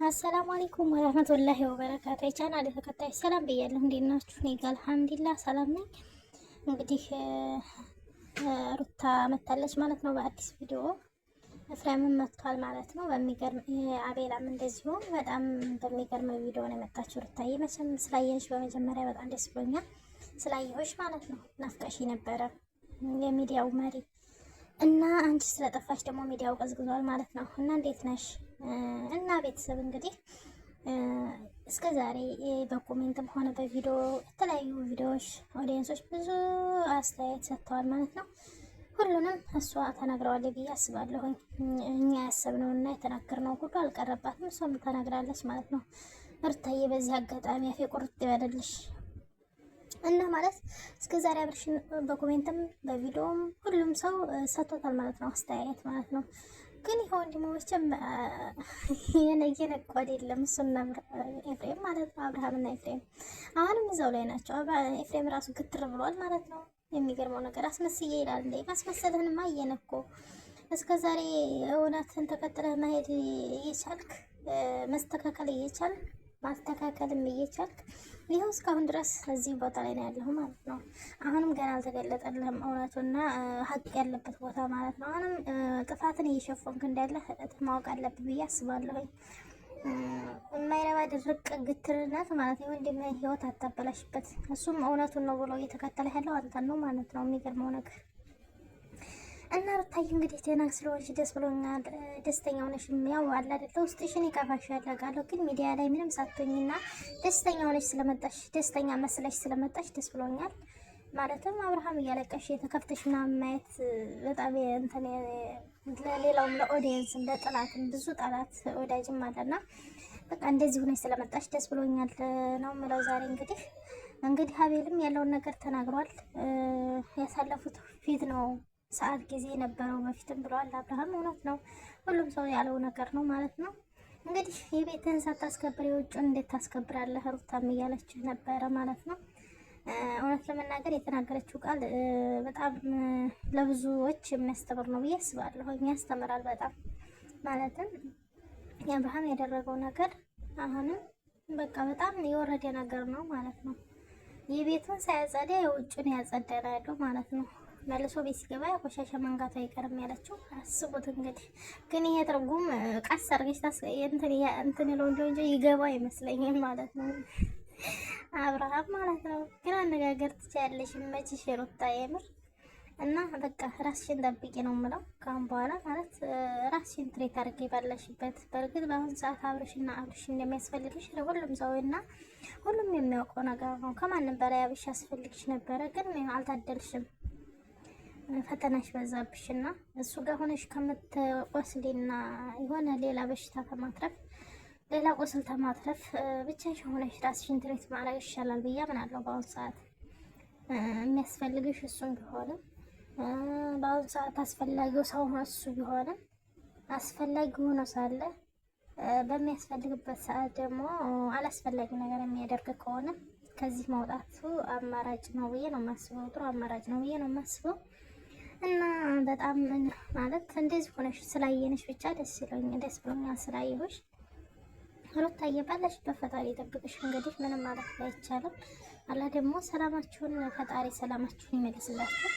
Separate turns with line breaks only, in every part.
አሰላሙ አለይኩም ወራህመቱላሂ ወበረካቱ። የቻናሌ ተከታዮች ሰላም ብያለሁ። እንዴት ናችሁ? እኔ ጋር አልሐምዱሊላህ ሰላም ነኝ። እንግዲህ ሩታ መታለች ማለት ነው በአዲስ ቪዲዮ። ኤፍሬምም መጥቷል ማለት ነው። በሚገርም አቤላም እንደዚሁ በጣም በሚገርም ቪዲዮ ነው የመጣችው። ሩታዬ መቼም ስላየሽ በመጀመሪያ በጣም ደስ ብሎኛል። ስላየሁሽ ማለት ነው። ናፍቀሽ ነበረ የሚዲያው መሪ እና አንቺ ስለጠፋች ደግሞ ሚዲያው ቀዝቅዟል ማለት ነው። እና እንዴት ነሽ? እና ቤተሰብ እንግዲህ እስከ ዛሬ በኮሜንትም ሆነ በቪዲዮ የተለያዩ ቪዲዮዎች ኦዲየንሶች ብዙ አስተያየት ሰጥተዋል ማለት ነው። ሁሉንም እሷ ተናግረዋለች ብዬ አስባለሁኝ። እኛ ያሰብነውና የተናገርነው ሁሉ አልቀረባትም፣ እሷም ተናግራለች ማለት ነው። ሩታዬ በዚህ አጋጣሚ አፌ ቁርጥ ይበልልሽ እና ማለት እስከ ዛሬ አብርሽን በኮሜንትም በቪዲዮም ሁሉም ሰው ሰጥቶታል ማለት ነው፣ አስተያየት ማለት ነው። ግን ይሄ ወንድሙ መቼም የነገነቆ አይደለም። እሱና ኤፍሬም ማለት ነው፣ አብርሃምና ኤፍሬም አሁንም እዛው ላይ ናቸው። ኤፍሬም ራሱ ግትር ብሏል ማለት ነው። የሚገርመው ነገር አስመስዬ ይላል እንዴ! ማስመሰልህንማ አየነኮ። እስከ ዛሬ እውነትን ተከትለህ መሄድ እየቻልክ መስተካከል እየቻልክ ማስተካከልም እየቻልክ ይኸው እስካሁን ድረስ እዚህ ቦታ ላይ ነው ያለው ማለት ነው። አሁንም ገና አልተገለጠልህም እውነቱና ሀቅ ያለበት ቦታ ማለት ነው። አሁንም ጥፋትን እየሸፈንክ እንዳለ ማወቅ አለብህ ብዬ አስባለሁኝ። የማይረባ ድርቅ ግትርነት ማለት ነው። ወንድምህን ህይወት አታበላሽበት። እሱም እውነቱን ነው ብሎ እየተከተለ ያለው አንተን ነው ማለት ነው። የሚገርመው ነገር እና ሩታዬ እንግዲህ ደህና ስለሆንሽ ደስ ብሎኛል። ደስተኛ ሆነሽ ያው አለ አይደለ ውስጥሽን ይከፋሻል ያውቃለሁ፣ ግን ሚዲያ ላይ ምንም ሳትሆኝና ደስተኛ ሆነሽ ስለመጣሽ ደስተኛ መስለሽ ስለመጣሽ ደስ ብሎኛል። ማለትም አብርሃም እያለቀሽ የተከፍተሽ ምናምን ማየት በጣም እንትን ለሌላውም ለኦዲየንስም ለጠላትም ብዙ ጠላት ወዳጅም አለና በቃ እንደዚህ ሆነሽ ስለመጣሽ ደስ ብሎኛል ነው የምለው። ዛሬ እንግዲህ አቤልም ያለውን ነገር ተናግሯል። ያሳለፉት ፊት ነው ሰዓት ጊዜ ነበረው በፊትም ብለዋል አብርሃም። እውነት ነው፣ ሁሉም ሰው ያለው ነገር ነው ማለት ነው። እንግዲህ የቤትህን ሳታስከብር የውጭን እንዴት ታስከብራለህ? ሩታም እያለች ነበረ ማለት ነው። እውነት ለመናገር የተናገረችው ቃል በጣም ለብዙዎች የሚያስተምር ነው ብዬ አስባለሁ። ያስተምራል በጣም ማለትም የአብርሃም ያደረገው ነገር አሁንም በቃ በጣም የወረደ ነገር ነው ማለት ነው። የቤቱን ሳያጸዳ የውጭን ያጸዳ ያለው ማለት ነው። መልሶ ቤት ሲገባ ቆሻሻ መንጋቱ አይቀርም ያለችው። አስቡት እንግዲህ። ግን ይሄ ትርጉም ቀስ አድርገሽ እንትን ይለው እንጂ ይገባ አይመስለኝም ማለት ነው አብርሃም ማለት ነው። ግን አነጋገር ትችያለሽ፣ መችሽ ሩታ የምር እና በቃ ራስሽን ጠብቂ ነው የምለው ካሁን በኋላ ማለት ራስሽን ትሬት አድርጌ ባለሽበት። በእርግጥ በአሁን ሰዓት አብርሽ እንደሚያስፈልግሽ ለሁሉም ሰውና ሁሉም የሚያውቀው ነገር ነው። ከማንም በላይ አብርሽ ያስፈልግሽ ነበረ፣ ግን አልታደልሽም። ፈተናሽ በዛብሽና እሱ ጋር ሆነሽ ከምትቆስሊና የሆነ ሌላ በሽታ ከማትረፍ ሌላ ቁስል ከማትረፍ ብቻሽ ሆነሽ ራስሽን ትሬት ማድረግ ይሻላል ብዬ አምናለሁ። በአሁኑ ሰዓት የሚያስፈልግሽ እሱም ቢሆንም በአሁኑ ሰዓት አስፈላጊው ሰው እሱ ቢሆንም አስፈላጊ ሆኖ ሳለ በሚያስፈልግበት ሰዓት ደግሞ አላስፈላጊ ነገር የሚያደርግ ከሆነ ከዚህ መውጣቱ አማራጭ ነው ብዬ ነው የማስበው። ጥሩ አማራጭ ነው ብዬ ነው የማስበው። እና በጣም ማለት እንደዚህ ሆነሽ ስላየንሽ ብቻ ደስ ብሎኛል ስላየሁሽ። ሩታዬ ባለሽበት ፈጣሪ ይጠብቅሽ። እንግዲህ ምንም ማለት አይቻልም። አላህ ደግሞ ሰላማችሁን ፈጣሪ ሰላማችሁን ይመልስላችሁ።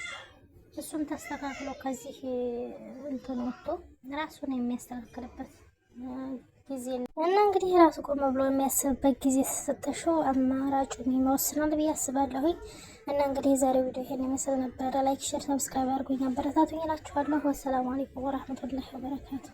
እሱም ተስተካክሎ ከዚህ እንትን ወጥቶ ራሱን የሚያስተካክልበት ጊዜ እና እንግዲህ ራሱ ቆም ብሎ የሚያስብበት ጊዜ ተሰጠሽው አማራጩን ይወስናል ብዬ አስባለሁኝ። እና እንግዲህ የዛሬው ቪዲዮ ይሄን ይመስል ነበረ። ላይክ፣ ሼር፣ ሰብስክራይብ አድርጉኝ፣ አበረታቱኝ እላችኋለሁ። ወሰላሙ አለይኩም ወራህመቱላሂ ወበረካቱ።